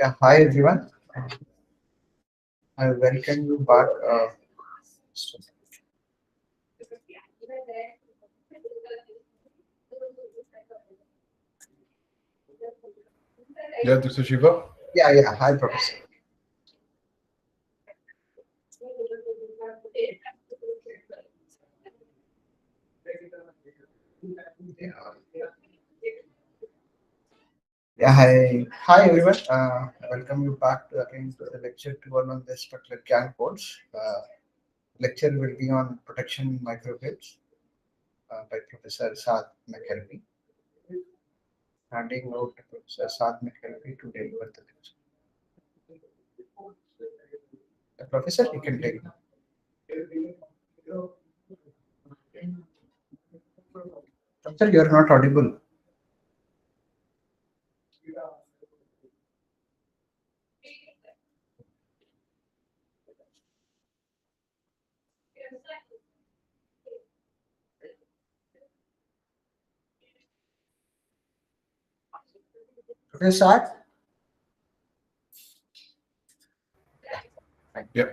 Yeah, hi everyone. I welcome you back. Yeah, Dr. Shiva. Yeah. Hi, Professor. Yeah, hi everyone. Welcome you back to again to the lecture 2 on this particular GIAN course. Lecture will be on protection microgrids by Professor Saad McKelvey. Handing out to Professor Saad McKelvey to deliver the lecture. Professor, you can take. Professor, you are not audible. Professor Saad? Yeah.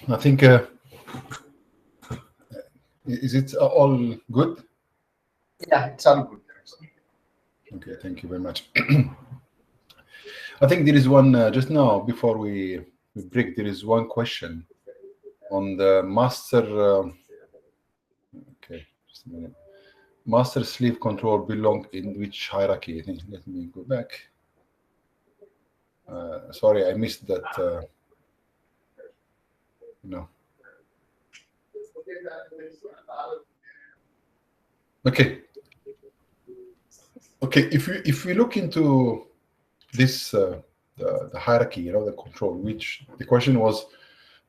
I think, is it all good? Yeah, it's all good. Okay, thank you very much. I think there is one, just now, before we break, there is one question on the master, okay, just a minute. Master slave control belong in which hierarchy? Let me go back. Sorry, I missed that, no. Okay. Okay, if we look into this the hierarchy, the control, which the question was,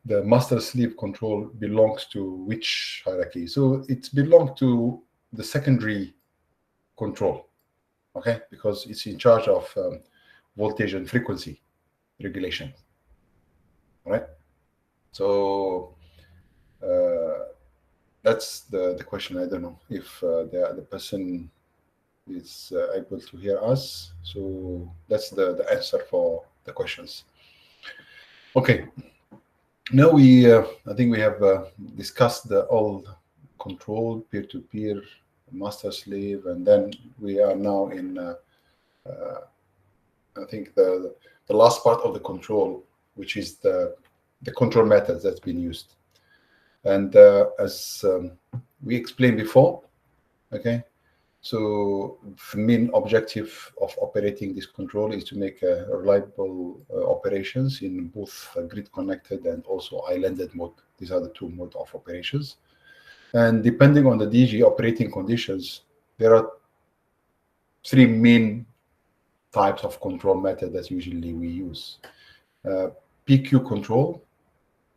the master slave control belongs to which hierarchy? So it belongs to the secondary control, okay, because it's in charge of voltage and frequency regulation, right? So that's the question. I don't know if the person is able to hear us. So that's the answer for the questions. Okay. Now I think we have discussed the all control, peer-to-peer, master-slave, and then we are now in, I think, the last part of the control, which is the control methods that's been used. And as we explained before, okay, so the main objective of operating this control is to make reliable operations in both grid-connected and also islanded mode. These are the two modes of operations. And depending on the DG operating conditions, there are three main types of control method that usually we use. PQ control,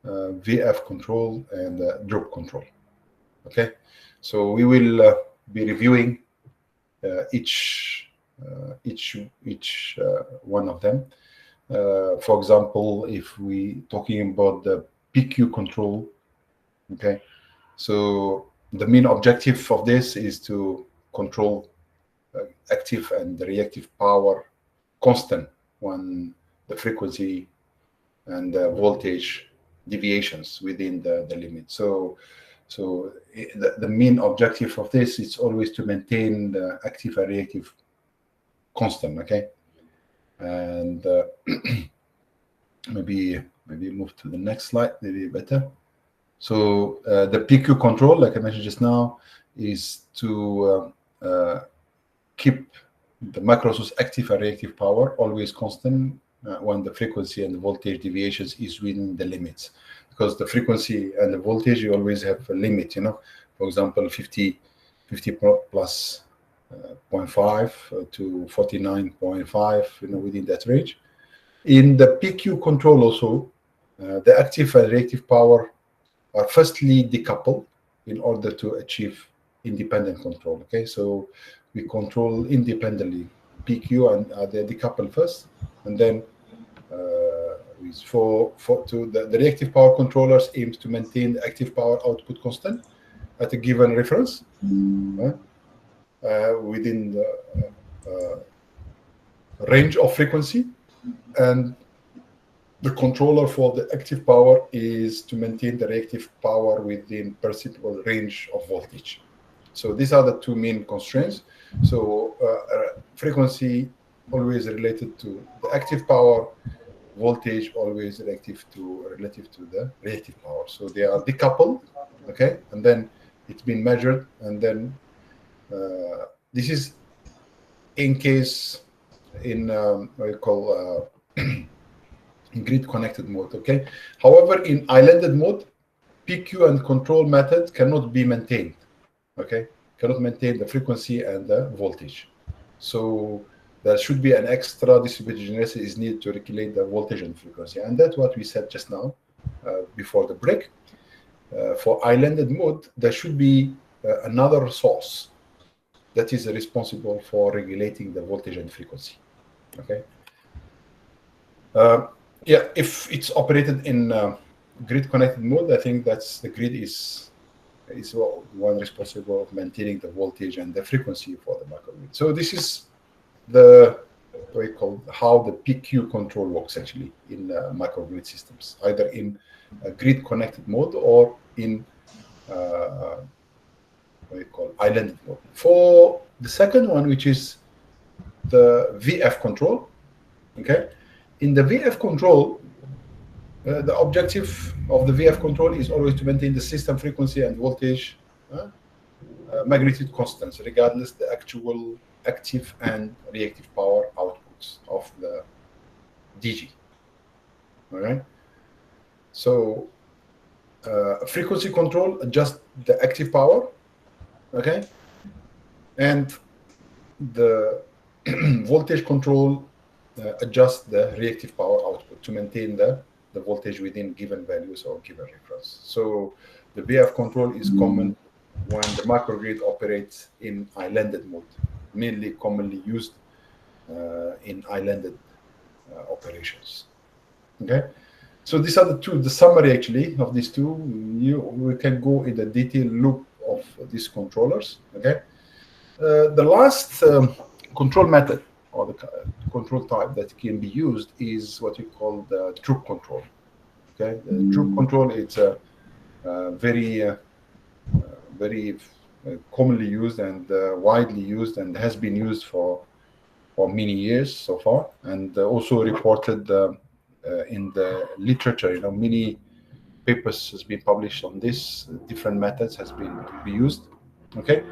VF control, and drop control. Okay, so we will be reviewing each one of them. For example, if we talking about the PQ control, okay, so the main objective of this is to control active and reactive power constant when the frequency and the voltage deviations within the limit. So the main objective of this is always to maintain the active and reactive constant, okay? And maybe move to the next slide, maybe better. So the PQ control, like I mentioned just now, is to keep the microsource active and reactive power always constant when the frequency and the voltage deviations is within the limits, because the frequency and the voltage, you always have a limit, for example, 50 plus 0.5 to 49.5, within that range. In the PQ control also, the active and reactive power are firstly decoupled in order to achieve independent control. Okay, so we control independently PQ and they decouple first, and then the reactive power controllers aims to maintain the active power output constant at a given reference within the range of frequency, and the controller for the active power is to maintain the reactive power within perceptible range of voltage. So these are the two main constraints. So frequency always related to the active power, voltage always relative to the reactive power. So they are decoupled, okay, and then it's been measured, and then this is in case in what you call grid connected mode. Okay, however, in islanded mode, PQ and control method cannot be maintained. Okay, cannot maintain the frequency and the voltage. So there should be an extra distributed generator is needed to regulate the voltage and frequency, and that's what we said just now before the break. For islanded mode, there should be another source that is responsible for regulating the voltage and frequency. Okay. Yeah, if it's operated in grid connected mode, I think that's the grid is one responsible of maintaining the voltage and the frequency for the microgrid. So this is the what we call how the PQ control works actually in microgrid systems, either in grid connected mode or in what we call islanded mode. For the second one, which is the VF control, okay. In the VF control, the objective of the VF control is always to maintain the system frequency and voltage magnitude constants, regardless the actual active and reactive power outputs of the DG. All right. So frequency control adjusts the active power, okay, and the voltage control adjusts the reactive power output to maintain the voltage within given values or given reference. So the VF control is common when the microgrid operates in islanded mode, mainly commonly used in islanded operations. Okay, so these are the summary actually of these two. We can go in the detailed loop of these controllers. Okay, the last control method or the control type that can be used is what we call the droop control. Okay, the droop control, it's a very commonly used and widely used, and has been used for many years so far, and also reported in the literature. Many papers has been published on this. Different methods has been to be used. Okay.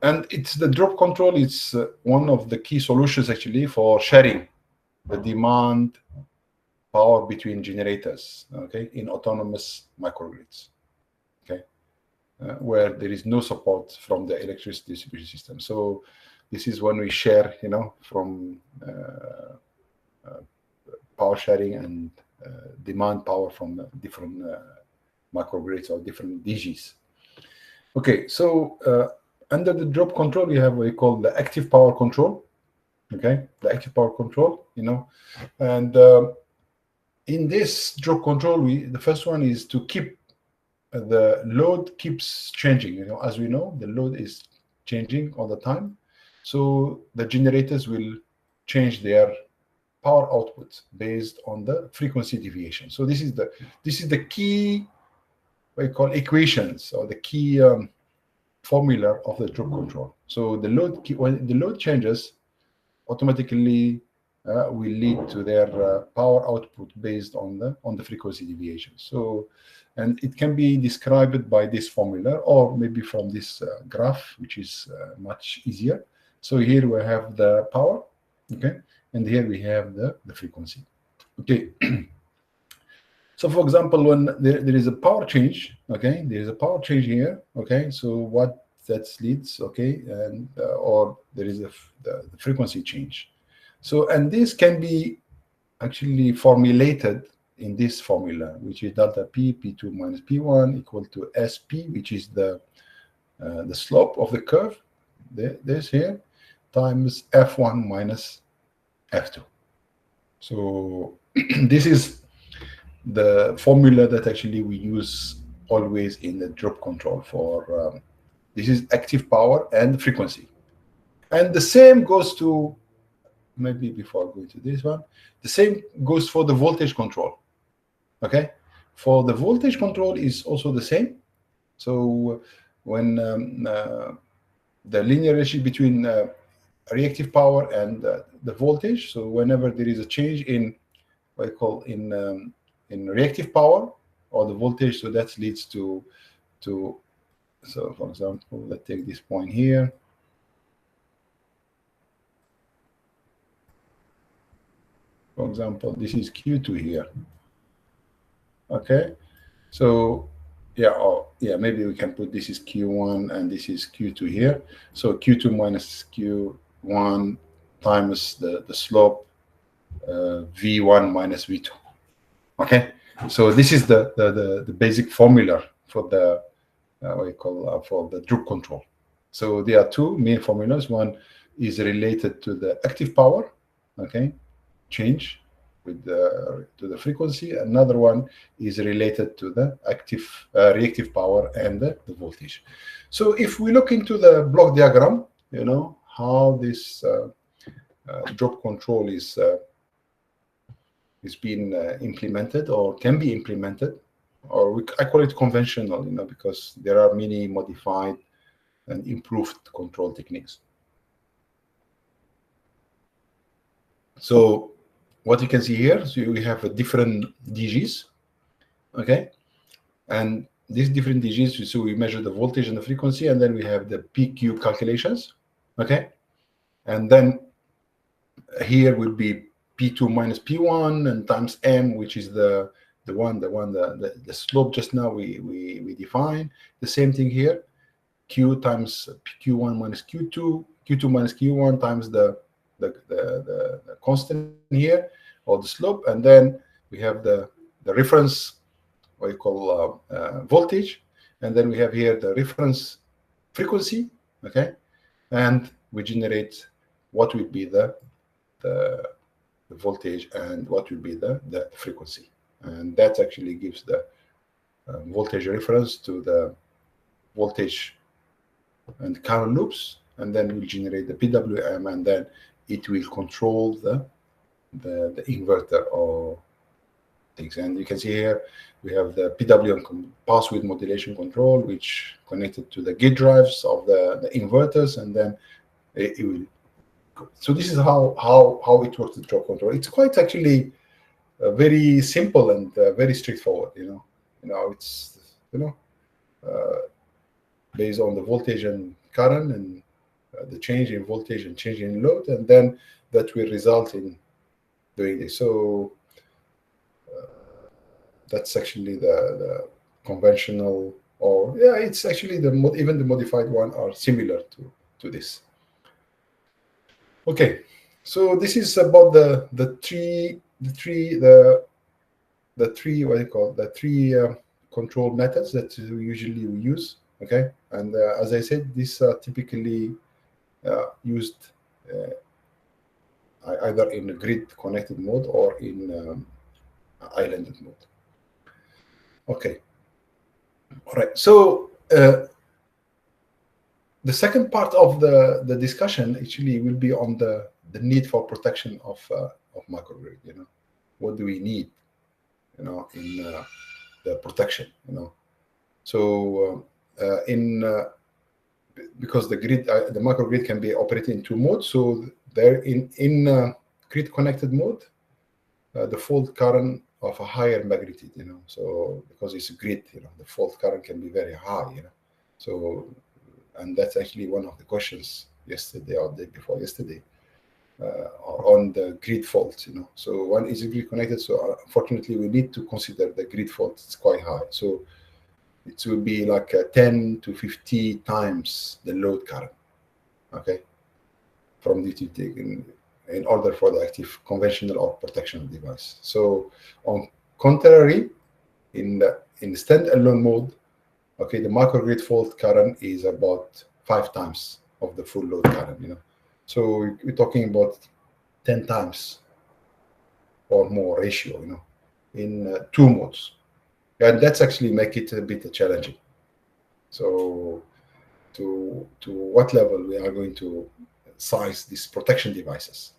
And it's the drop control. It's one of the key solutions actually for sharing the demand power between generators, okay, in autonomous microgrids, okay, where there is no support from the electricity distribution system. So this is when we share, from power sharing and demand power from different microgrids or different DGs. Okay, so under the drop control, we have what we call the active power control. Okay, the active power control, and in this drop control, the first one is to keep the load keeps changing. As we know, the load is changing all the time, so the generators will change their power output based on the frequency deviation. So this is the key what we call equations, or the key formula of the drop control. So the load, when the load changes, automatically will lead to their power output based on the frequency deviation. So, and it can be described by this formula, or maybe from this graph, which is much easier. So here we have the power, okay, and here we have the frequency. Okay. So for example, when there is a power change, okay, there is a power change here, okay, so what that leads, okay, and or there is the frequency change. So, and this can be actually formulated in this formula, which is delta P, P2 minus P1 equal to SP, which is the slope of the curve, this here, times F1 minus F2. So this is the formula that actually we use always in the drop control for, this is active power and frequency. And the same goes to, maybe before going to this one, the same goes for the voltage control. Okay, for the voltage control is also the same. So when the linear relationship between reactive power and the voltage, so whenever there is a change in what I call in reactive power or the voltage, so that leads to so for example, let's take this point here. For example, this is Q2 here. Okay, so yeah, or yeah, maybe we can put this is Q1 and this is Q2 here. So Q2 minus Q1 times the slope V1 minus V2. Okay, so this is the basic formula for the what you call for the droop control. So there are two main formulas. One is related to the active power, okay, change with to the frequency. Another one is related to the active reactive power and the voltage. So if we look into the block diagram, you know how this drop control is being implemented or can be implemented, or I call it conventional, you know, because there are many modified and improved control techniques. So what you can see here, so we have a different DGs, okay, and these different DGs, so we measure the voltage and the frequency, and then we have the PQ calculations, okay, and then here would be P2 minus P1 and times M, which is the slope just now we define. The same thing here, Q times Q1 minus Q2, Q2 minus Q1 times the constant here, or the slope, and then we have the reference, what you call voltage, and then we have here the reference frequency, okay, and we generate what would be the voltage and what will be the frequency, and that actually gives the voltage reference to the voltage and current loops, and then we'll generate the PWM, and then it will control the inverter or things. And you can see here we have the PWM pass width modulation control, which connected to the gate drives of the inverters, and then it will. So this is how it works, the drop control. It's quite actually very simple and very straightforward. You know, it's based on the voltage and current and the change in voltage and change in load, and then that will result in doing this. So that's actually the conventional, or yeah, it's actually even the modified one are similar to this. Okay, so this is about the three what do you call, the three control methods that we usually use. Okay, and as I said, these are typically used either in a grid connected mode or in islanded mode. Okay, all right. So the second part of the discussion actually will be on the need for protection of microgrid. You know, what do we need, you know, in the protection, you know? So because the grid, the microgrid can be operated in two modes. So there in grid connected mode, the fault current of a higher magnitude, you know. So because it's a grid, you know, the fault current can be very high, you know. So, and that's actually one of the questions yesterday or the day before yesterday on the grid fault, you know. So one is grid connected. So unfortunately, we need to consider the grid fault. It's quite high. So it will be like 10 to 50 times the load current, okay, from the in order for the active conventional or protection device. So on contrary, in the standalone mode, okay, the microgrid fault current is about 5 times of the full load current, So we're talking about 10 times or more ratio, in 2 modes. And that's actually make it a bit challenging. So to what level we are going to size these protection devices,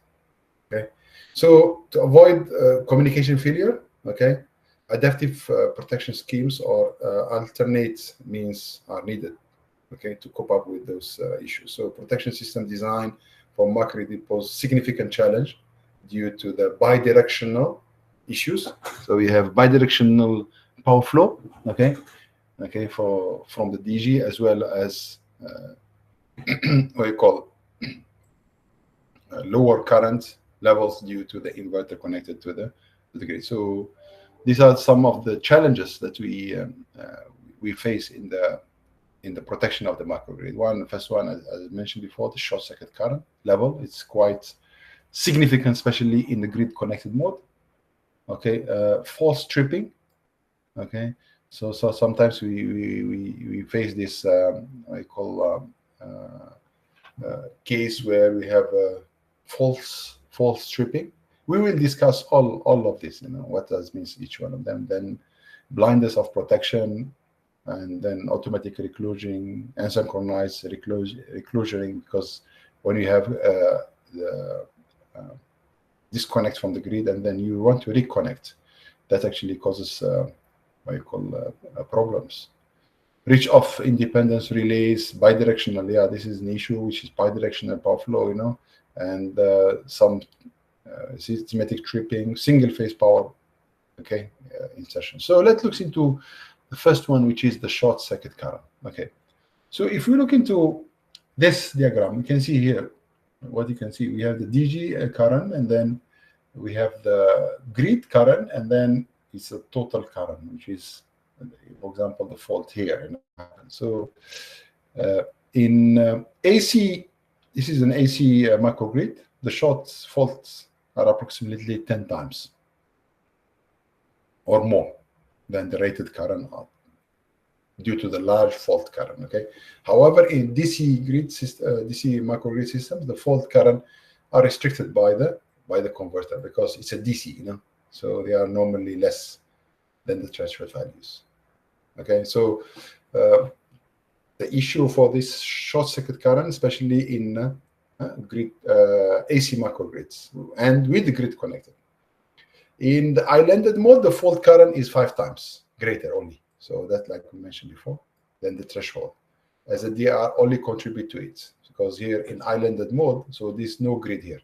okay? So to avoid communication failure, okay, adaptive protection schemes or alternate means are needed, okay, to cope up with those issues. So protection system design for microgrid pose significant challenge due to the bidirectional issues. So we have bidirectional power flow, okay, from the DG, as well as what you call lower current levels due to the inverter connected to the grid. So these are some of the challenges that we face in the protection of the microgrid. The first one, as I mentioned before, the short circuit current level. It's quite significant, especially in the grid connected mode. Okay, false tripping. Okay, so sometimes we face this I call case where we have false tripping. We will discuss all of this. What does means each one of them. Then blindness of protection, and then automatic reclosioning and synchronized reclosioning, because when you have the disconnect from the grid and then you want to reconnect, that actually causes what you call problems. Reach of independence relays, bidirectional. Yeah, this is an issue, which is bidirectional power flow, and some systematic tripping, single phase power, okay, insertion. So let's look into the first one, which is the short circuit current. Okay, so if we look into this diagram, we can see here what you can see. We have the DG current, and then we have the grid current, and then it's a total current, which is, for example, the fault here. So in AC, this is an AC microgrid. The short faults are approximately 10 times or more than the rated current due to the large fault current. Okay. However, in DC grid system, DC microgrid systems, the fault current are restricted by the converter because it's a DC. So they are normally less than the threshold values. Okay. So the issue for this short circuit current, especially in grid AC microgrids and with the grid connected. In the islanded mode, the fault current is 5 times greater only. So that, like we mentioned before, than the threshold, as the DR only contribute to it, because here in islanded mode, so there's no grid here.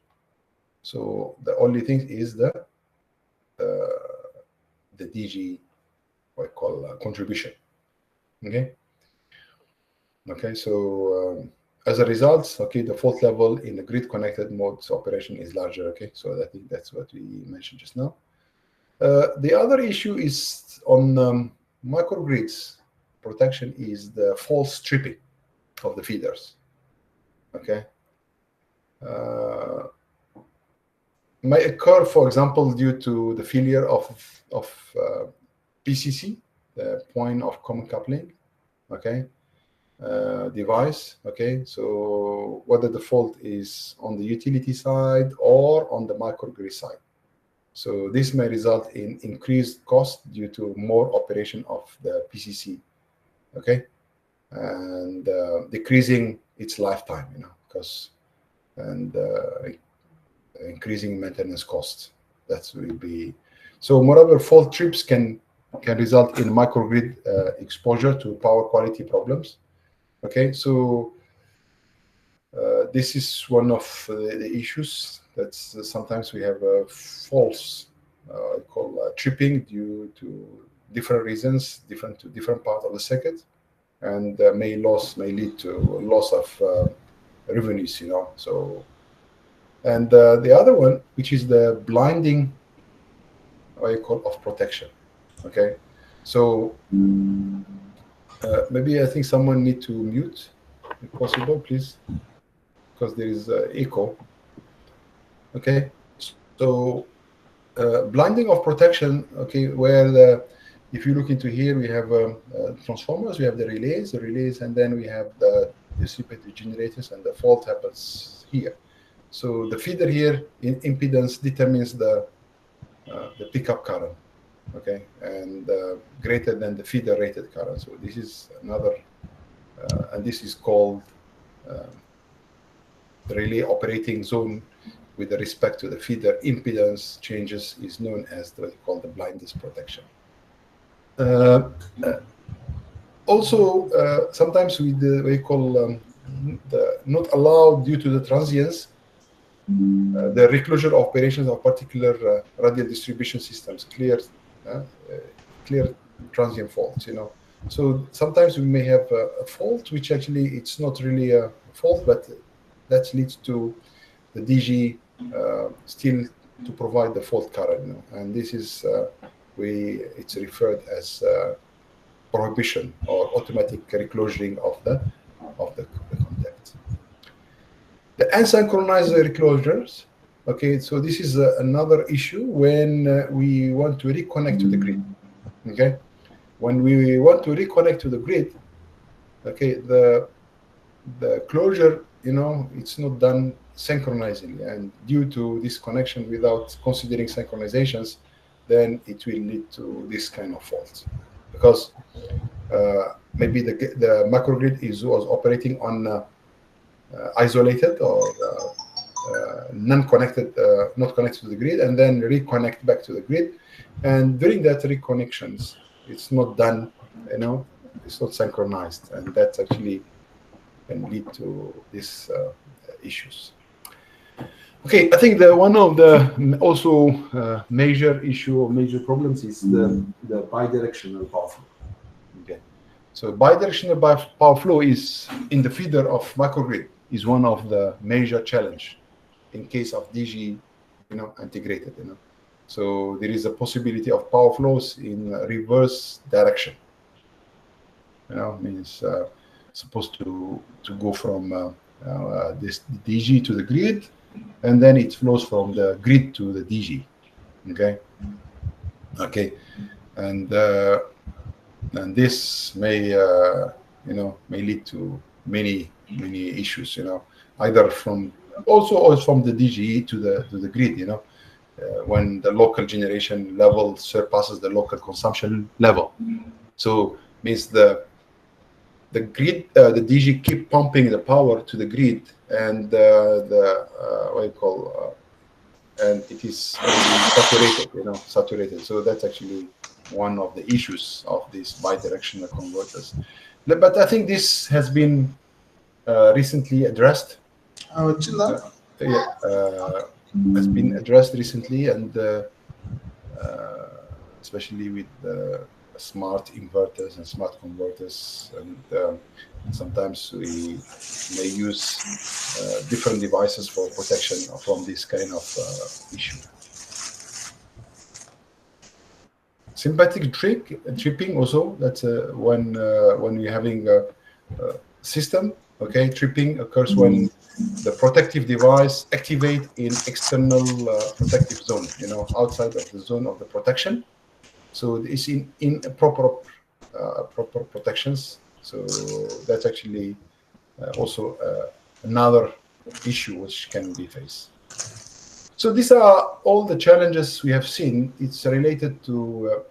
So the only thing is the DG, what I call contribution. Okay. Okay. So as a result, okay, the fault level in the grid connected modes operation is larger. Okay. So I think that's what we mentioned just now. The other issue is on microgrids protection is the false tripping of the feeders. Okay. May occur, for example, due to the failure of PCC, the point of common coupling, okay, device. Okay, so whether the fault is on the utility side or on the microgrid side. So this may result in increased cost due to more operation of the PCC, okay, and decreasing its lifetime, because and increasing maintenance costs. That will be so. Moreover, fault trips can result in microgrid exposure to power quality problems. Okay, so this is one of the issues. That's sometimes we have a false tripping due to different reasons, different part of the circuit, and may lead to loss of revenues. So, and the other one, which is the blinding, what you call, of protection. Okay, so maybe I think someone need to mute, if possible, please, because there is echo. Okay, so blinding of protection. Okay, where if you look into here, we have transformers, we have the relays, and then we have the distributed generators, and the fault happens here. So the feeder here in impedance determines the pickup current, okay, and greater than the feeder rated current. So this is another, and this is called the relay operating zone with respect to the feeder impedance changes is known as what we call the blindness protection. Also, sometimes we call the not allowed due to the transients, the reclosure operations of particular radial distribution systems, clear transient faults. So sometimes we may have a fault which actually it's not really a fault, but that leads to the DG still to provide the fault current. And this is it's referred as prohibition or automatic reclosing of the contact. The unsynchronized reclosures. Okay, so this is another issue when we want to reconnect to the grid. Okay, when we want to reconnect to the grid, okay, the closure, it's not done synchronizing, and due to this connection without considering synchronizations, then it will lead to this kind of fault, because maybe the microgrid was operating on isolated or non-connected, not connected to the grid, and then reconnect back to the grid. And during that reconnections, it's not done, it's not synchronized, and that actually can lead to these issues. Okay, I think one of the also major issue or major problems is the bidirectional power flow. Okay, so bidirectional power flow is in the feeder of microgrid is one of the major challenge in case of DG, integrated. So there is a possibility of power flows in reverse direction. Means supposed to go from this DG to the grid, and then it flows from the grid to the DG. Okay, and this may may lead to many issues. Either from from the DG to the grid. When the local generation level surpasses the local consumption level, so means the grid, the DG keep pumping the power to the grid, and what you call, and it is saturated, saturated. So that's actually one of the issues of these bidirectional converters. But I think this has been recently addressed. Has been addressed recently, and especially with smart inverters and smart converters, and sometimes we may use different devices for protection from this kind of issue. Sympathetic tripping also, that's when you're having a system. Okay, tripping occurs when the protective device activate in external protective zone, outside of the zone of the protection. So it's in proper protections. So that's actually also another issue which can be faced. So these are all the challenges we have seen. It's related to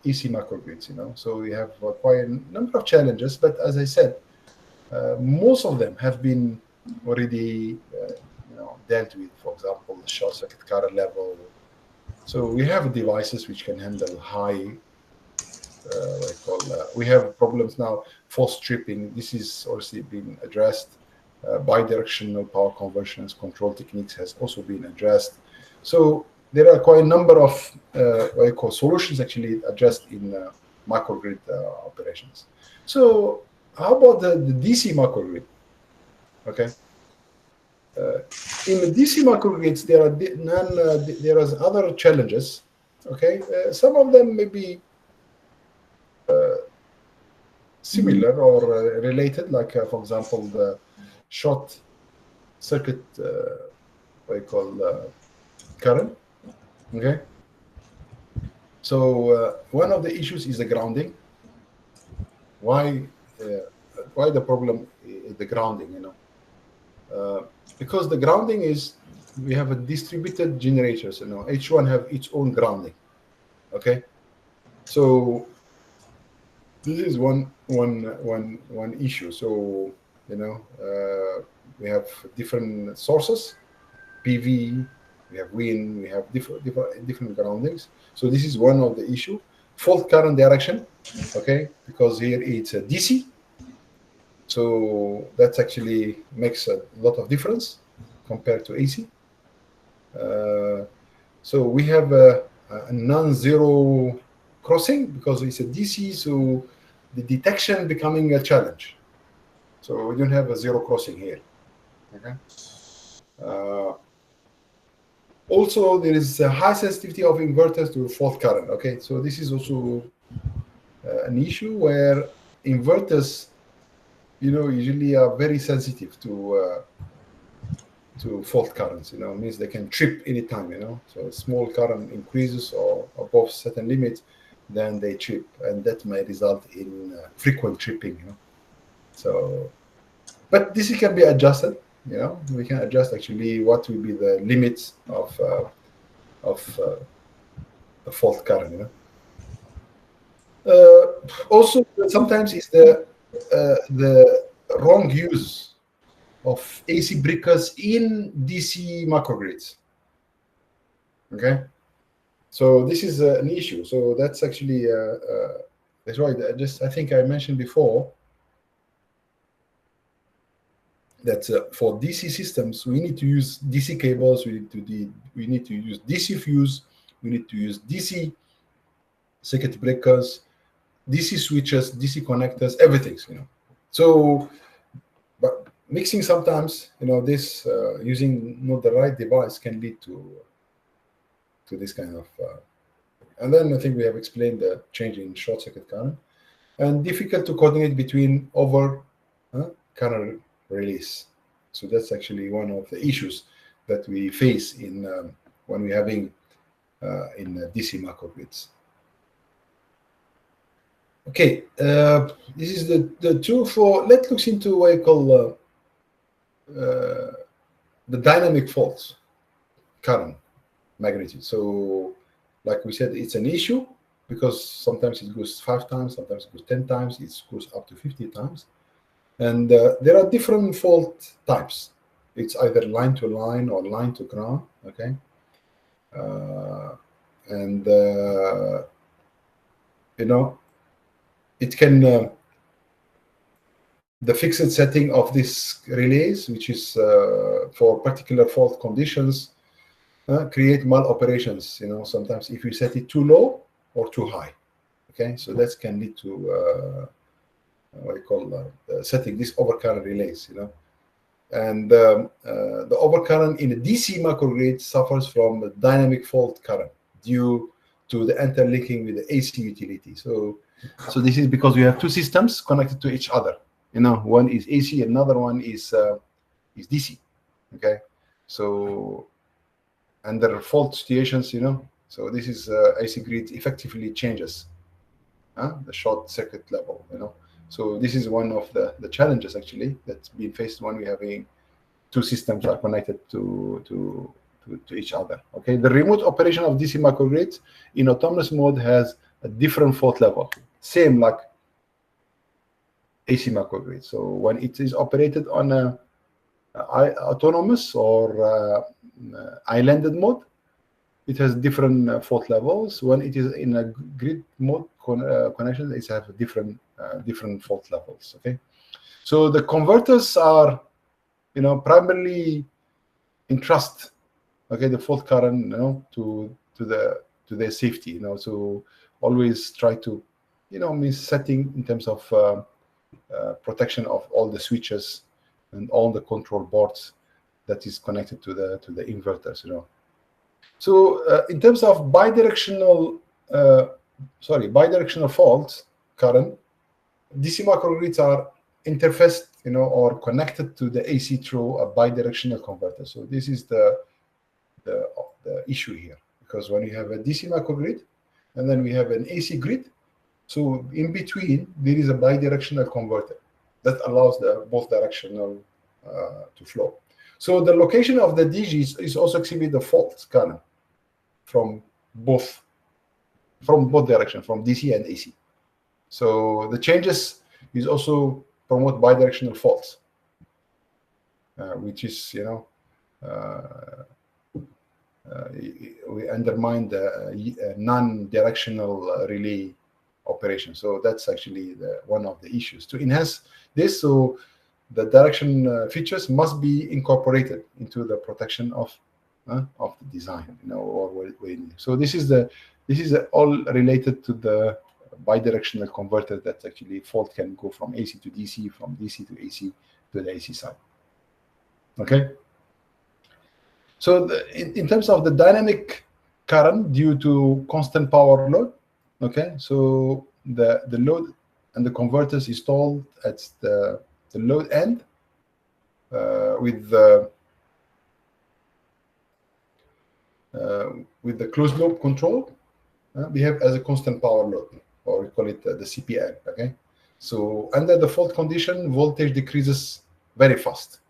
EC microgrids, So we have quite a number of challenges, but as I said, most of them have been already dealt with. For example, the short circuit current level. So we have devices which can handle high, we have problems now, false tripping. This is also been addressed. Bidirectional power conversions control techniques has also been addressed. So there are quite a number of what I call solutions actually addressed in microgrid operations. So how about the DC microgrid? Okay. In the DC microgrids, there are other challenges. Okay, some of them may be similar or related, like for example the short circuit what you call current. Okay. So one of the issues is the grounding. Why the problem is the grounding? Because the grounding is, we have a distributed generators. Each one have its own grounding. Okay. So this is one issue. So we have different sources, PV, we have wind, we have different groundings. So this is one of the issue. Fault current direction, okay, because here it's a DC. So that actually makes a lot of difference compared to AC. So we have a non-zero crossing because it's a DC, so the detection becoming a challenge. So we don't have a zero crossing here. Okay. Also, there is a high sensitivity of inverters to fault current. Okay, so this is also an issue where inverters, usually are very sensitive to fault currents. Means they can trip anytime. So small current increases or above certain limits, then they trip, and that may result in frequent tripping. So, but this can be adjusted. We can adjust actually what will be the limits of the fault current. Also, sometimes it's the wrong use of AC breakers in DC microgrids. Okay, so this is an issue. So that's actually that's why I think I mentioned before that for DC systems, we need to use DC cables, we need to use DC fuse, we need to use DC circuit breakers, DC switches, DC connectors, everything. So, but mixing sometimes, this using not the right device can lead to this kind of. And then I think we have explained the change in short circuit current, and difficult to coordinate between over current release. So that's actually one of the issues that we face in when we're having in DC microgrids. Okay, this is the tool for. Let's look into what I call the dynamic faults current magnitude. So, like we said, it's an issue because sometimes it goes 5 times, sometimes it goes 10 times, it goes up to 50 times. And there are different fault types. It's either line to line or line to ground. Okay, and it can the fixed setting of this relays, which is for particular fault conditions, create maloperations. Sometimes if you set it too low or too high. Okay, so that can lead to what you call setting these overcurrent relays. And the overcurrent in a DC microgrid suffers from dynamic fault current due to the interlinking with the AC utility. So this is because we have two systems connected to each other. One is AC, another one is DC. Okay, so under fault situations, so this is AC grid effectively changes the short circuit level. So this is one of the challenges actually that's being faced when we're having two systems are connected to each other. Okay, the remote operation of DC microgrids in autonomous mode has a different fault level, same like AC microgrid. So when it is operated on a autonomous or islanded mode, it has different fault levels. When it is in a grid mode connection, it has different fault levels. Okay, so the converters are primarily entrust the fault current to their safety. So always try to means setting in terms of protection of all the switches and all the control boards that is connected to the inverters. So in terms of bidirectional fault current, DC microgrids are interfaced or connected to the AC through a bidirectional converter. So this is the the issue here, because when you have a DC microgrid and then we have an AC grid, so in between there is a bidirectional converter that allows the both directional to flow. So the location of the DGs is also exhibit the fault current from both directions, from DC and AC. So the changes is also promote bidirectional faults, which is, we undermine the non-directional relay operation. So that's actually one of the issues. To enhance this, so the direction features must be incorporated into the protection of the design, so this is all related to the bidirectional converter, that actually fault can go from AC to DC, from DC to AC to the AC side. Okay. So in terms of the dynamic current due to constant power load, okay, so the load and the converters installed at the load end with the closed loop control, we have as a constant power load, or we call it the CPL. Okay, so under the fault condition, voltage decreases very fast.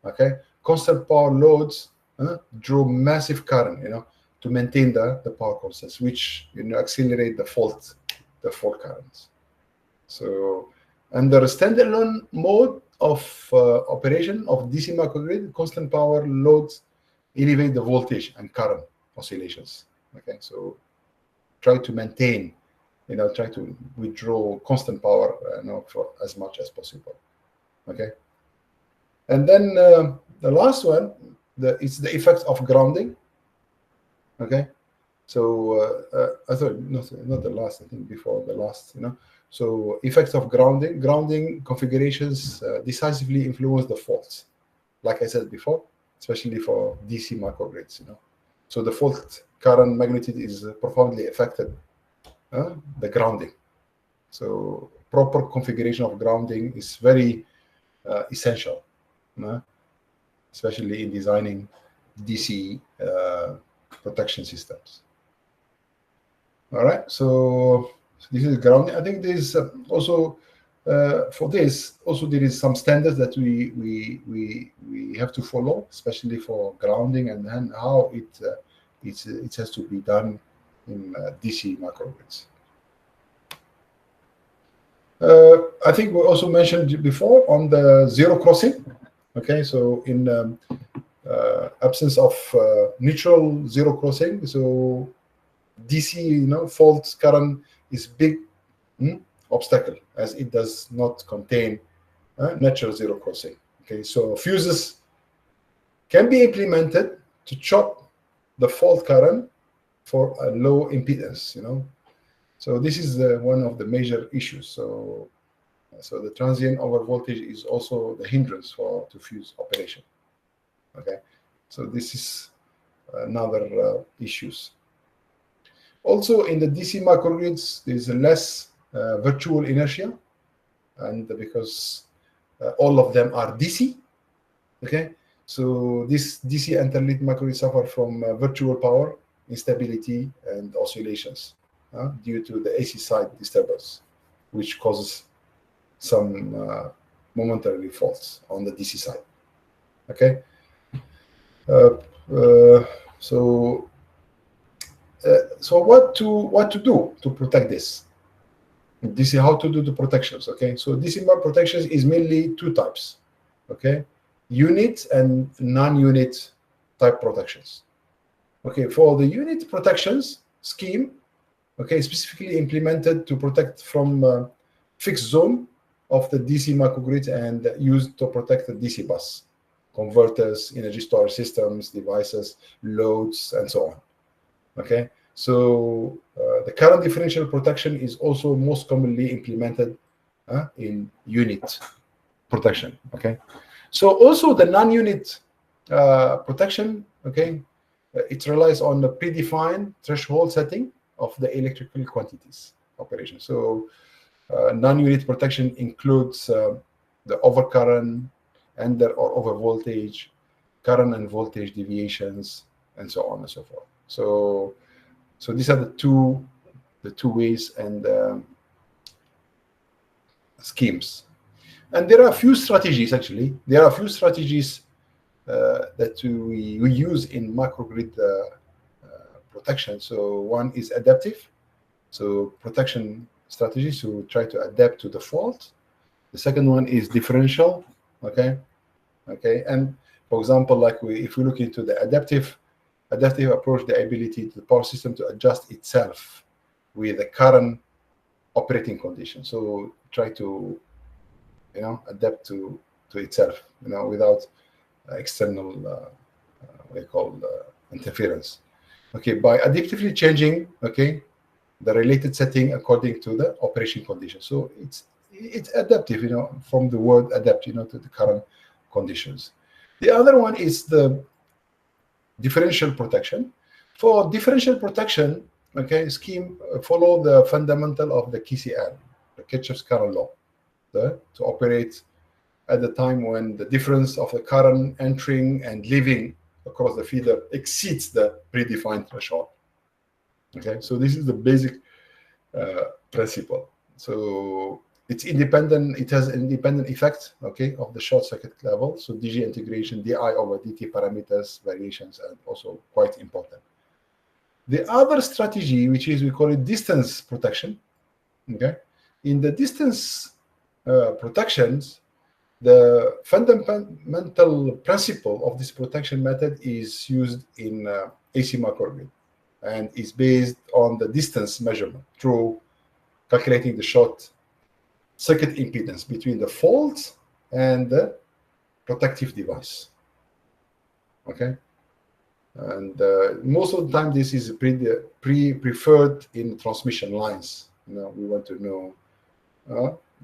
Okay, constant power loads draw massive current, to maintain the power constants, which accelerate the fault currents. So under a standalone mode of operation of DC microgrid, constant power loads elevate the voltage and current oscillations. Okay, so try to maintain, try to withdraw constant power for as much as possible. Okay, and then the last one, it's the effects of grounding. Okay, so I thought not the last, I think before the last, So effects of grounding configurations decisively influence the faults, like I said before, especially for DC microgrids. So the fault current magnitude is profoundly affected. The grounding. So proper configuration of grounding is very essential, especially in designing DC protection systems. All right, so this is grounding. I think there's also for this also there is some standards that we have to follow, especially for grounding, and then how it has to be done in DC microgrids. I think we also mentioned before on the zero crossing. Okay, so in absence of neutral zero crossing, so DC, fault current is big obstacle, as it does not contain natural zero crossing. Okay, so fuses can be implemented to chop the fault current for a low impedance. So this is one of the major issues. So the transient over voltage is also the hindrance to fuse operation. Okay, so this is another issues. Also, in the DC microgrids, there is less virtual inertia, and because all of them are DC. Okay, so this DC interleaved microgrid suffer from virtual power instability and oscillations due to the AC side disturbance, which causes some momentary faults on the DC side. Okay, so what to do to protect this? DC, how to do the protections? Okay, so DC protections is mainly two types. Okay, unit and non-unit type protections. Okay, for the unit protections scheme, okay, specifically implemented to protect from fixed zone of the DC microgrid and used to protect the DC bus, converters, energy storage systems, devices, loads, and so on. Okay, so the current differential protection is also most commonly implemented in unit protection. Okay, so also the non-unit protection, okay, it relies on the predefined threshold setting of the electrical quantities operation. So non-unit protection includes the overcurrent, under or over voltage, current and voltage deviations, and so on and so forth. So these are the two ways and schemes. And there are a few strategies, actually. There are a few strategies that we use in microgrid protection. So one is adaptive. So protection strategies to try to adapt to the fault. The second one is differential. Okay. And for example, like if we look into the adaptive approach, the ability to the power system to adjust itself with the current operating condition. So try to adapt to itself, without external what they call interference. Okay, by adaptively changing the related setting according to the operation condition. So it's adaptive, from the word adapt, to the current conditions. The other one is the differential protection. For differential protection, scheme follow the fundamental of the KCL, the Kirchhoff's current law, to operate at the time when the difference of the current entering and leaving across the feeder exceeds the predefined threshold. Okay, so this is the basic principle. So it's independent. It has an independent effect, of the short circuit level. So DG integration, DI over DT parameters variations, and also quite important. The other strategy, which is we call it distance protection. Okay, in the distance protections, the fundamental principle of this protection method is used in AC microgrid, and is based on the distance measurement through calculating the short circuit impedance between the fault and the protective device. Okay, and most of the time this is preferred in transmission lines. We want to know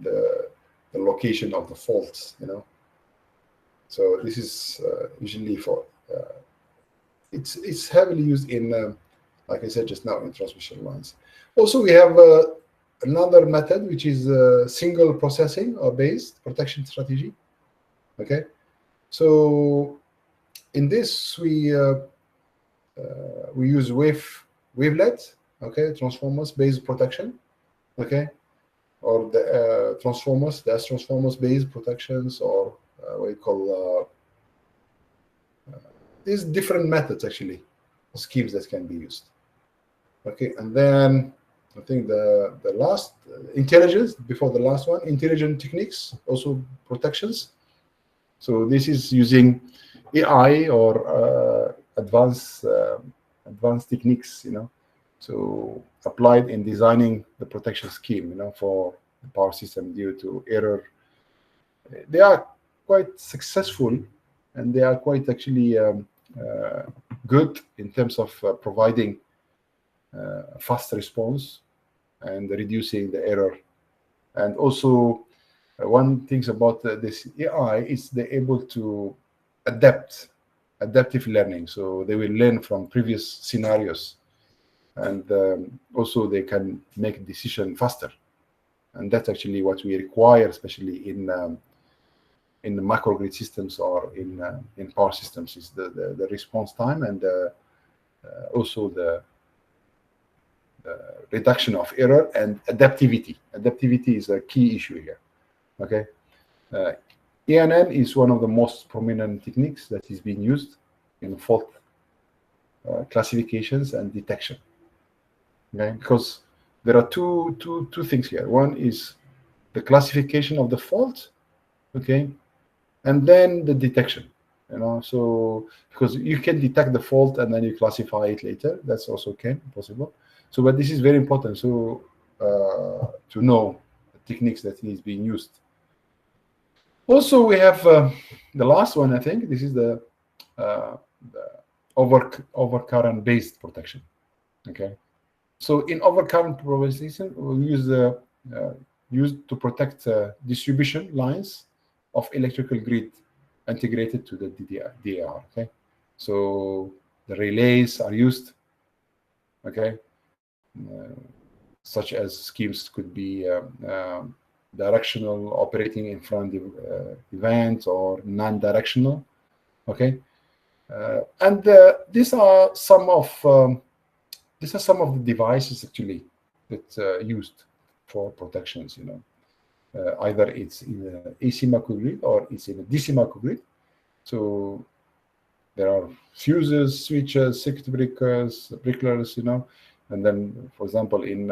the location of the faults. So this is usually for it's heavily used in like I said just now, in transmission lines. Also, we have another method, which is single processing or based protection strategy. Okay, so in this we use wavelet, transformers based protection, or the transformers, the S transformers based protections, or what we call these different methods, actually, schemes that can be used. Okay, and then I think the last intelligence, before the last one, intelligent techniques, also protections. So this is using AI or advanced techniques, so applied in designing the protection scheme, for the power system due to error. They are quite successful, and they are quite actually good in terms of providing fast response and reducing the error. And also, one thing about this AI is they're able to adaptive learning. So they will learn from previous scenarios, and also they can make decision faster. And that's actually what we require, especially in the microgrid systems or in power systems, is the response time, and also the reduction of error and adaptivity. Adaptivity is a key issue here. Okay, GIAN is one of the most prominent techniques that is being used in fault classifications and detection. Okay, because there are two things here. One is the classification of the fault, and then the detection. So because you can detect the fault and then you classify it later, that's also possible. So, but this is very important. So to know the techniques that is being used. Also, we have the last one. I think this is the overcurrent based protection. Okay, so in overcurrent propagation, we use to protect distribution lines of electrical grid integrated to the DAR. Okay, so the relays are used. Okay, such as schemes could be directional, operating in front of events, or non-directional. Okay, And these are some of the devices actually that used for protections. Either it's in an AC microgrid or it's in a DC microgrid. So there are fuses, switches, circuit breakers, sprinklers, and then, for example, in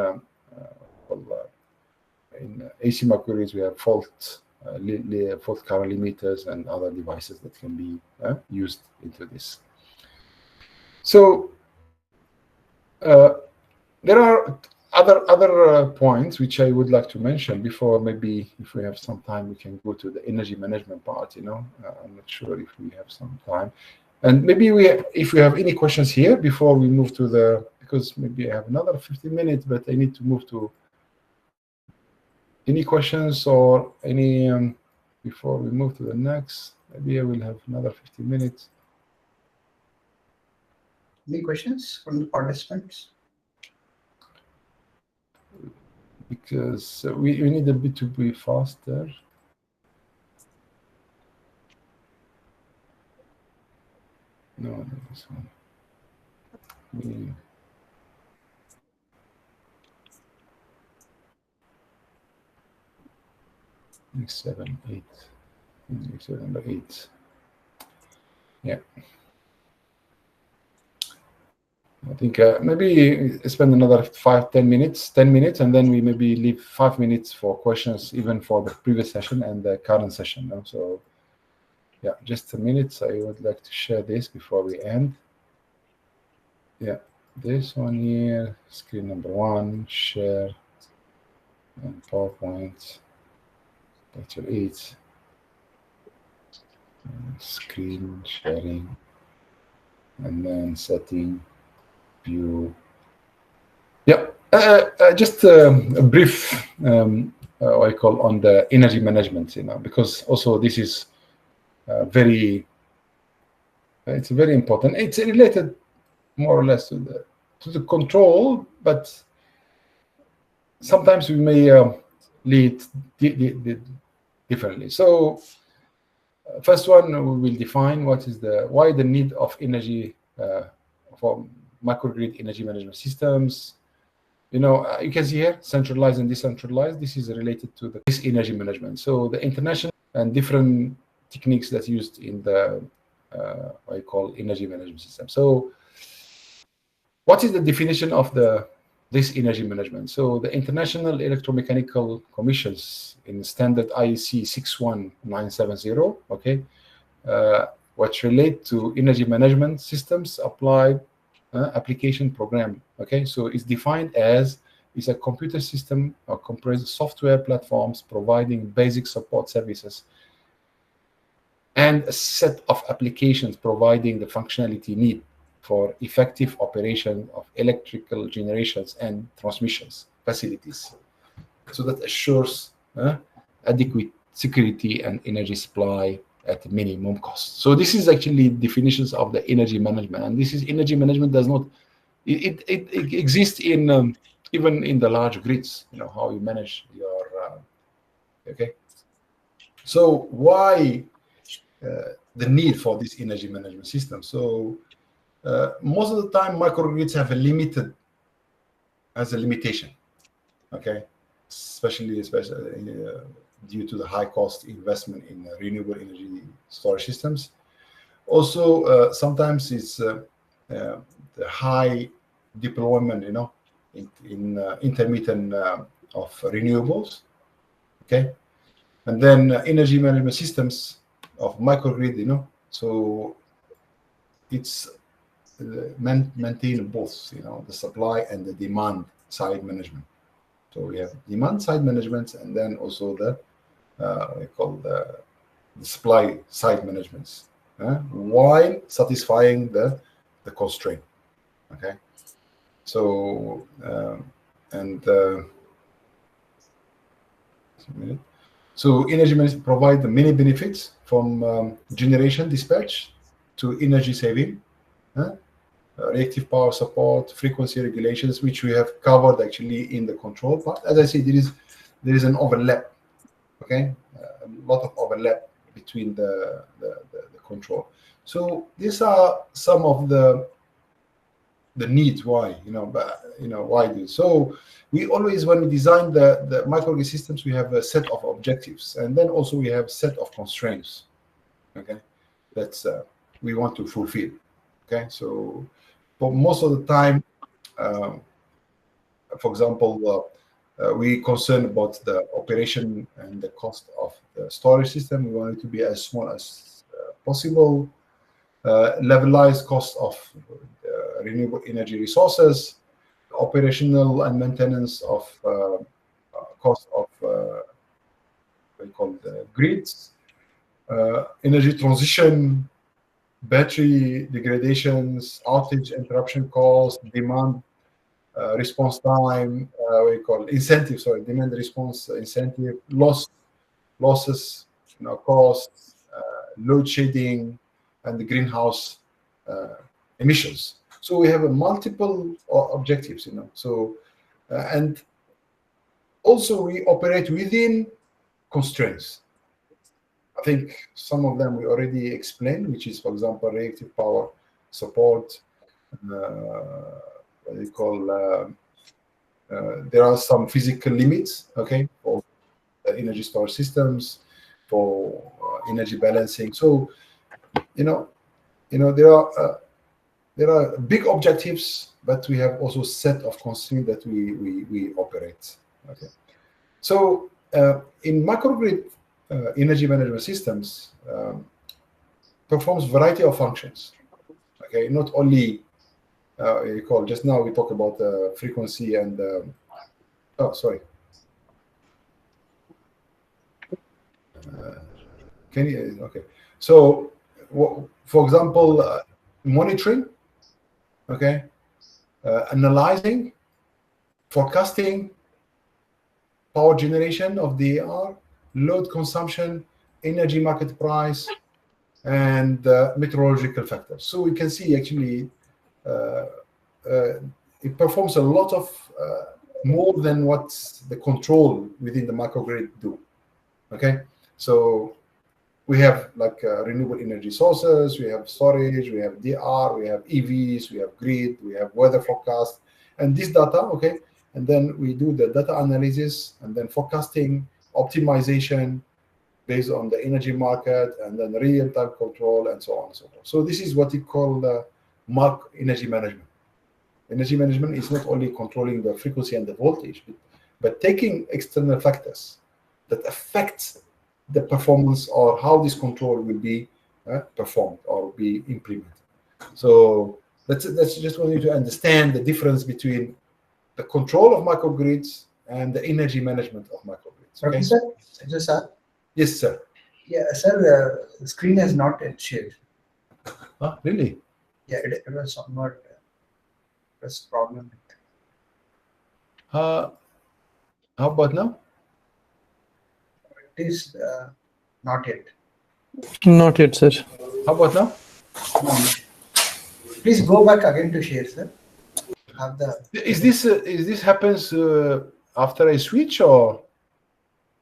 AC microgrids, we have fault current limiters and other devices that can be used into this. So there are other points which I would like to mention before. Maybe if we have some time, we can go to the energy management part. I'm not sure if we have some time, and maybe if we have any questions here before we move to because maybe I have another 15 minutes, but I need to move to any questions or any before we move to the next. Maybe I will have another 15 minutes. Any questions from the participants? Because we need a bit to be faster. No, this one. 7, 8. 7, 8. Yeah. I think maybe spend another 5-10 minutes, 10 minutes, and then we maybe leave 5 minutes for questions, even for the previous session and the current session. So, yeah, just a minute. I would like to share this before we end. Yeah, this one here, screen number 1, share, and PowerPoint, lecture 8, screen sharing, and then setting. View. Yeah, just a brief what I call on the energy management, because also this is it's very important. It's related more or less to the control, but sometimes we may lead differently. So first one, we will define why the need of energy for microgrid energy management systems. You can see here centralized and decentralized. This is related to this energy management. So the international and different techniques that's used in the what I call energy management system. So what is the definition of this energy management? So the International Electromechanical Commissions in standard IEC 61970, okay, which relate to energy management systems applied application program. Okay, so it's defined as a computer system or comprised software platforms providing basic support services and a set of applications providing the functionality needed for effective operation of electrical generations and transmissions facilities, so that assures adequate security and energy supply at minimum cost. So this is actually definitions of the energy management, and this is energy management does not it exists in even in the large grids. How you manage your okay. So why the need for this energy management system? So most of the time, microgrids have a limitation. Okay, especially due to the high cost investment in renewable energy storage systems. Also, sometimes it's the high deployment, in intermittent of renewables. Okay, and then energy management systems of microgrid, so it's maintain both, the supply and the demand side management. So we have demand side management, and then also the we call the supply side management, while satisfying the constraint. Okay, so so energy management provide the many benefits from generation dispatch to energy saving, reactive power support, frequency regulations, which we have covered actually in the control part. As I said, there is an overlap. Okay, a lot of overlap between the control. So these are some of the needs why why this. So we always, when we design the microgrid systems, we have a set of objectives, and then also we have a set of constraints, okay, that's we want to fulfill. Okay, so for most of the time, for example, we concerned about the operation and the cost of the storage system. We want it to be as small as possible. Levelized cost of renewable energy resources, operational and maintenance of cost of what we call the grids, energy transition, battery degradations, outage interruption costs, demand response time, what we call incentive, sorry, demand response incentive, losses, costs, load shedding, and the greenhouse emissions. So we have a multiple objectives, So and also we operate within constraints. I think some of them we already explained, which is, for example, reactive power support. What we call there are some physical limits, okay, for energy storage systems, for energy balancing. So there are big objectives, but we have also a set of constraints that we operate. Okay, so in microgrid energy management systems performs variety of functions. Okay, not only you call, just now we talked about the frequency and oh, sorry. Can you? Okay, so for example, monitoring, okay, analyzing, forecasting, power generation of the AR, load consumption, energy market price, and meteorological factors. So we can see actually it performs a lot of more than what the control within the microgrid do. Okay, so we have like renewable energy sources, we have storage, we have DR, we have EVs, we have grid, we have weather forecast, and this data, okay, and then we do the data analysis and then forecasting, optimization based on the energy market, and then real-time control, and so on and so forth. So this is what we call energy management. Energy management is not only controlling the frequency and the voltage, but taking external factors that affect the performance or how this control will be performed or be implemented. So that's just want you to understand the difference between the control of microgrids and the energy management of microgrids. Okay, sir. Sir. Yes, sir. Yeah, sir. The screen has not yet shared. Ah, really? Yeah, it was somewhat problem. How about now? It is not yet. Not yet, sir. How about now? No. Please go back again to share, sir. Have the. Is this happens after I switch or?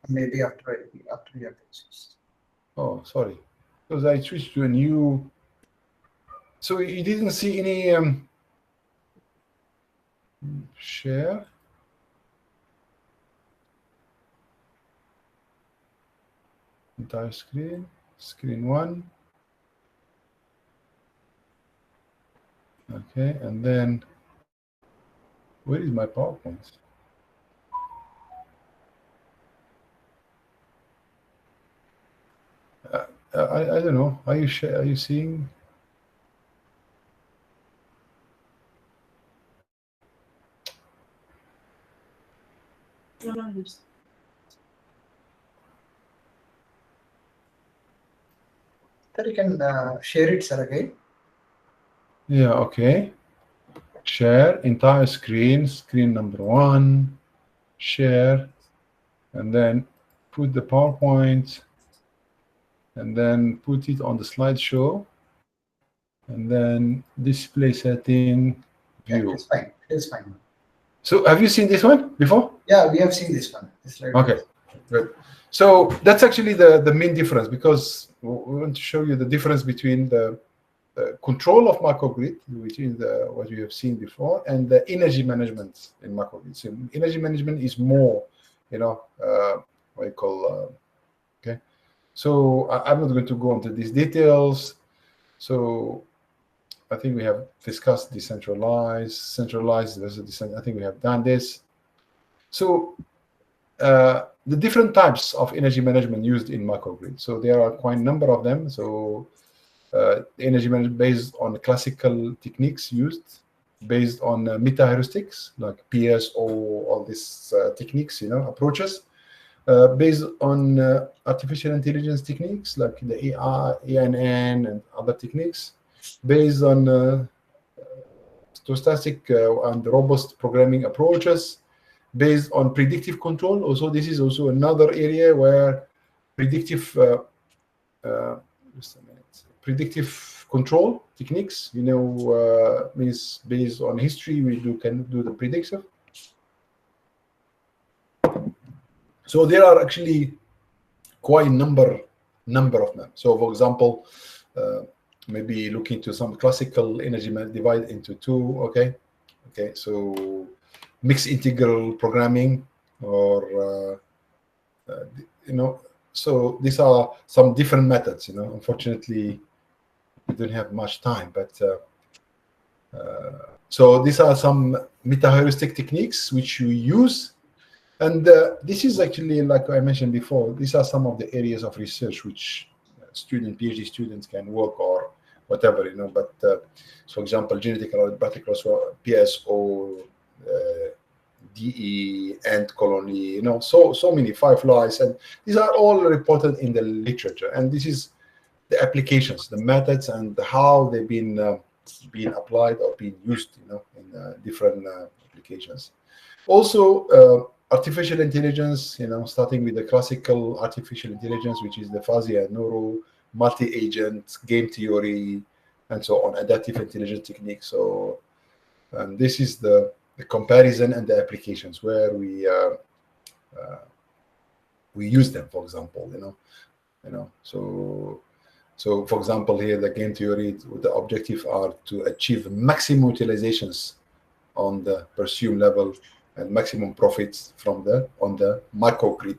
Maybe after you have switched. Oh, sorry, because I switched to a new. So you didn't see any share. Entire screen one. Okay, and then where is my PowerPoint? I don't know. Are you seeing? Sir, you can share it, sir, again. Yeah, okay. Share entire screen number one, share, and then put the PowerPoint, and then put it on the slideshow, and then display setting, view. Yeah, it's fine. It is fine. So have you seen this one before? Yeah, we have seen this one. Okay, good. So that's actually the main difference, because we want to show you the difference between the control of microgrid, which is what you have seen before, and the energy management in microgrid. So energy management is more, what you call, okay. So I'm not going to go into these details. So I think we have discussed decentralized, centralized versus decentralized. I think we have done this. So the different types of energy management used in microgrid. So there are quite a number of them. So energy management based on classical techniques used, based on meta heuristics like PSO, all these techniques, approaches, based on artificial intelligence techniques like the AI, ANN, and other techniques, based on stochastic and robust programming approaches, based on predictive control. Also, this is also another area where predictive just a minute. Predictive control techniques, means based on history, we can do the predictive. So there are actually quite a number of them. So, for example, maybe look into some classical energy divide into two. Okay. So mixed integral programming, or so these are some different methods. Unfortunately, we don't have much time, but so these are some meta heuristic techniques which you use. And this is actually, like I mentioned before, these are some of the areas of research which PhD students can work or whatever, But for example, genetic particle PSO, DE, ant colony, so many fireflies, and these are all reported in the literature. And this is the applications, the methods, and how they've been applied or being used, in different applications. Also, artificial intelligence, starting with the classical artificial intelligence, which is the fuzzy and neuro, multi-agent, game theory, and so on, adaptive intelligence techniques. So, and this is the comparison and the applications where we use them. For example, So, for example, here the game theory, the objective are to achieve maximum utilizations on the presumed level and maximum profits from on the microgrid.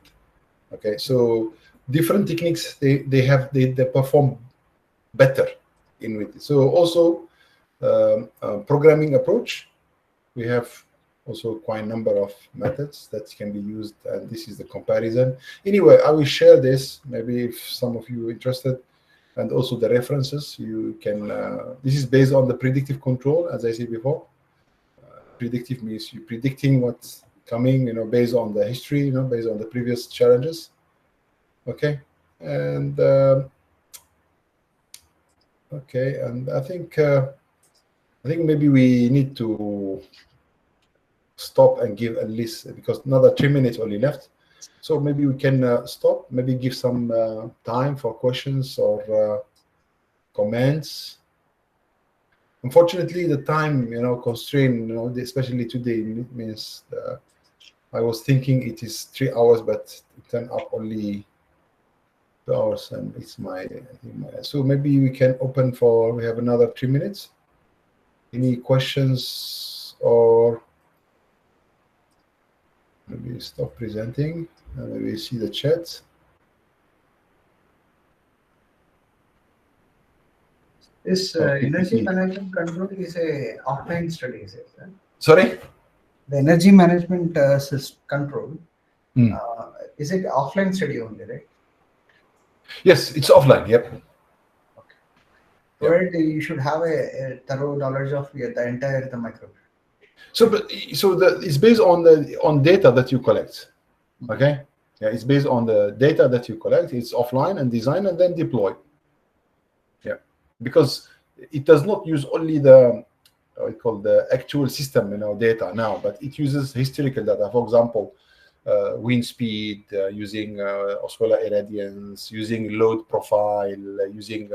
Okay, so different techniques they perform better in with it. So also programming approach, we have also quite a number of methods that can be used, and this is the comparison. Anyway, I will share this maybe if some of you are interested, and also the references you can. This is based on the predictive control, as I said before. Predictive means you're predicting what's coming, based on the history, based on the previous challenges. Okay, and and I think maybe we need to stop and give at least, because another 3 minutes only left. So maybe we can stop, maybe give some time for questions or comments. Unfortunately, the time, constraint, especially today, means I was thinking it is 3 hours, but it turned up only 2 hours, and it's so maybe we can open for, we have another 3 minutes. Any questions, or maybe stop presenting, and maybe see the chat. This energy management control is a offline study, is it? Sorry? The energy management control, is it offline study only, right? Yes, it's offline. Yep. Okay. Where you should have a thorough knowledge of the entire microgrid. So it's based on data that you collect. Okay. Yeah, it's based on the data that you collect. It's offline and design and then deploy. Yeah, because it does not use only the actual system, data now, but it uses historical data. For example, wind speed, using osmolar irradiance, using load profile, using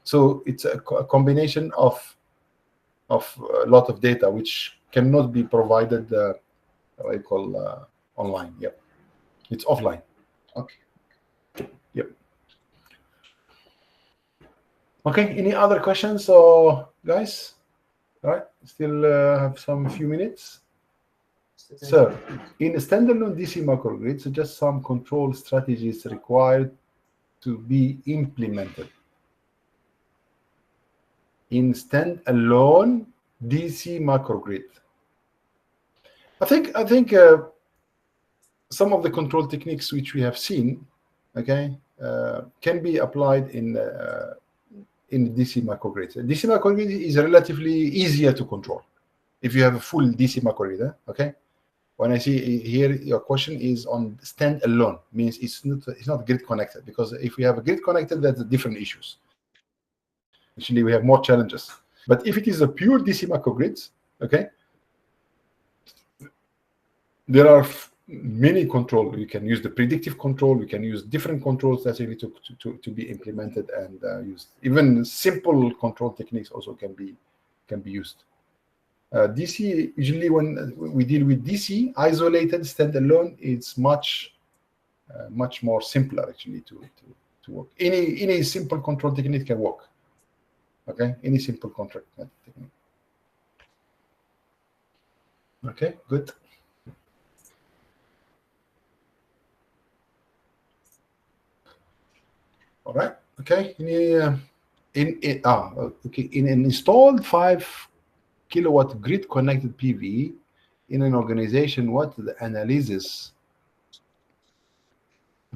so it's a combination of a lot of data which cannot be provided online. Yeah, it's offline. Okay. Okay, any other questions, or guys? All right, still have some few minutes. So, in a standalone DC microgrid, so just some control strategies required to be implemented. In standalone DC microgrid, I think some of the control techniques which we have seen, okay, can be applied in DC microgrids. DC microgrid is relatively easier to control if you have a full DC microgrid. Okay, when I see here your question is on standalone, means it's not grid connected, because if we have a grid connected, that's different issues. Actually, we have more challenges. But if it is a pure DC microgrid, okay, there are many control. You can use the predictive control. We can use different controls that need to be implemented and used. Even simple control techniques also can be used. DC, usually when we deal with DC isolated standalone, it's much more simpler actually to work. Any simple control technique can work. Okay, any simple control technique. Okay, good. All right. Okay. In an installed 5 kilowatt grid connected PV in an organization, what the analysis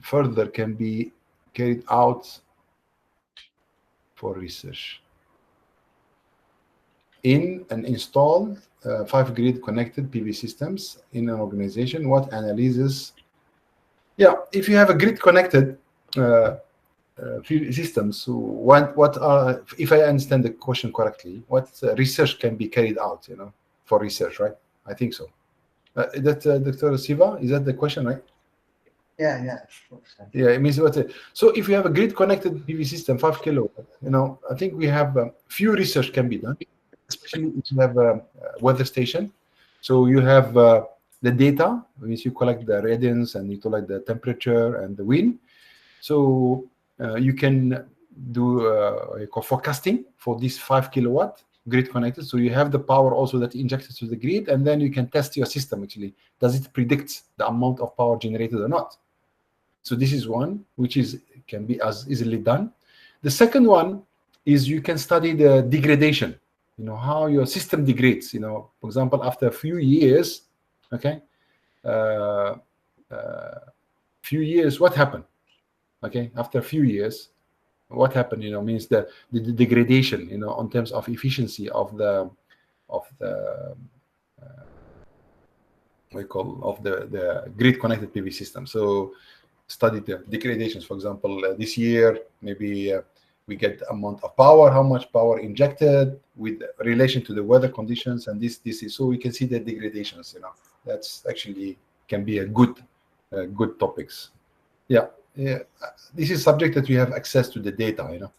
further can be carried out for research? In an installed 5 grid connected PV systems in an organization, what analysis? Yeah, if you have a grid connected systems, so what are, if I understand the question correctly, what research can be carried out, for research, right? I think so. That Dr. Siva, is that the question, right? Yeah. Yeah, it means what? So if you have a grid connected PV system, 5 kilowatt, I think we have few research can be done, especially if you have a weather station. So you have the data, means you collect the radiance and you collect the temperature and the wind. So you can do forecasting for this 5 kilowatt grid connected. So you have the power also that injected to the grid, and then you can test your system actually. Does it predict the amount of power generated or not? So this is one which can be as easily done. The second one is you can study the degradation, how your system degrades. For example, after a few years, okay, few years, what happened? Okay, after a few years, what happened? Means the degradation, in terms of efficiency of the grid connected PV system. So study the degradations. For example, this year maybe we get the amount of power, how much power injected with relation to the weather conditions, and this is, so we can see the degradations. That's actually can be a good topics. Yeah. This is subject that we have access to the data.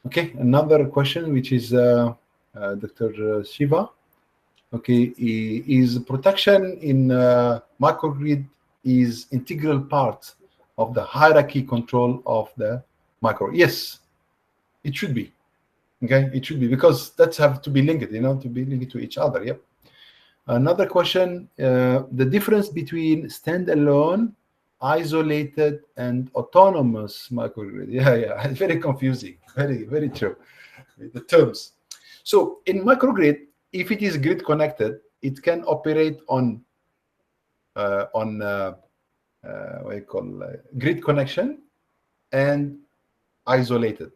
Okay, another question, which is Dr. Shiva. Okay, is protection in microgrid is integral part of the hierarchy control of the micro? Yes, it should be. Okay, it should be, because that's have to be linked, to be linked to each other. Yep. Another question: the difference between standalone, isolated, and autonomous microgrid. Yeah, it's very confusing. Very true, the terms. So in microgrid, if it is grid connected, it can operate on what you call grid connection and isolated.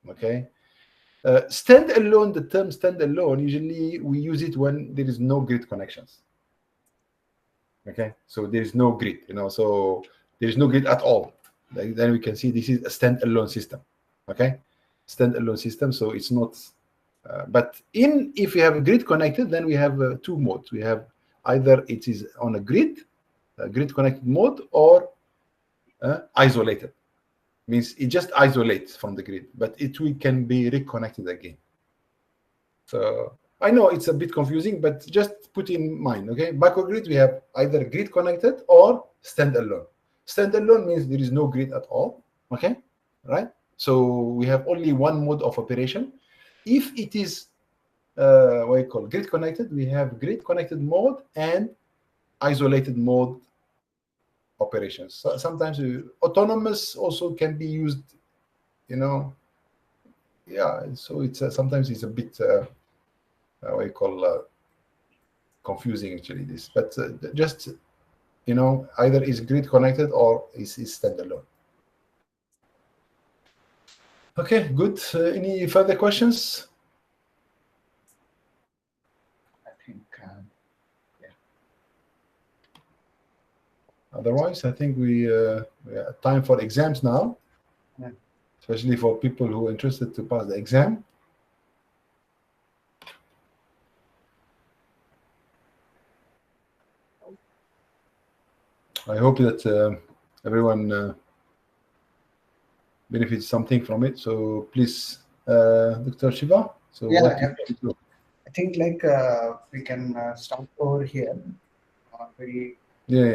Okay. Standalone, the term standalone, usually we use it when there is no grid connections. Okay, so there is no grid, so there is no grid at all. Then we can see this is a standalone system. Okay, standalone system, so it's not. But if we have a grid connected, then we have two modes. We have either it is on a grid connected mode, or isolated. Means it just isolates from the grid, but it can be reconnected again. So I know it's a bit confusing, but just put in mind, okay? Microgrid, we have either grid connected or standalone. Standalone means there is no grid at all, okay? Right? So we have only one mode of operation. If it is what you call grid connected, we have grid connected mode and isolated mode operations. So sometimes autonomous also can be used, yeah. So it's sometimes it's a bit what you call confusing actually this, but just either is grid connected or is standalone. Okay, good. Any further questions? I think, yeah. Otherwise, I think we have time for exams now, Yeah. Especially for people who are interested to pass the exam. I hope that everyone benefits something from it. So please, Dr. Shiva. So Yeah, what you can do? I think we can start over here. Yeah.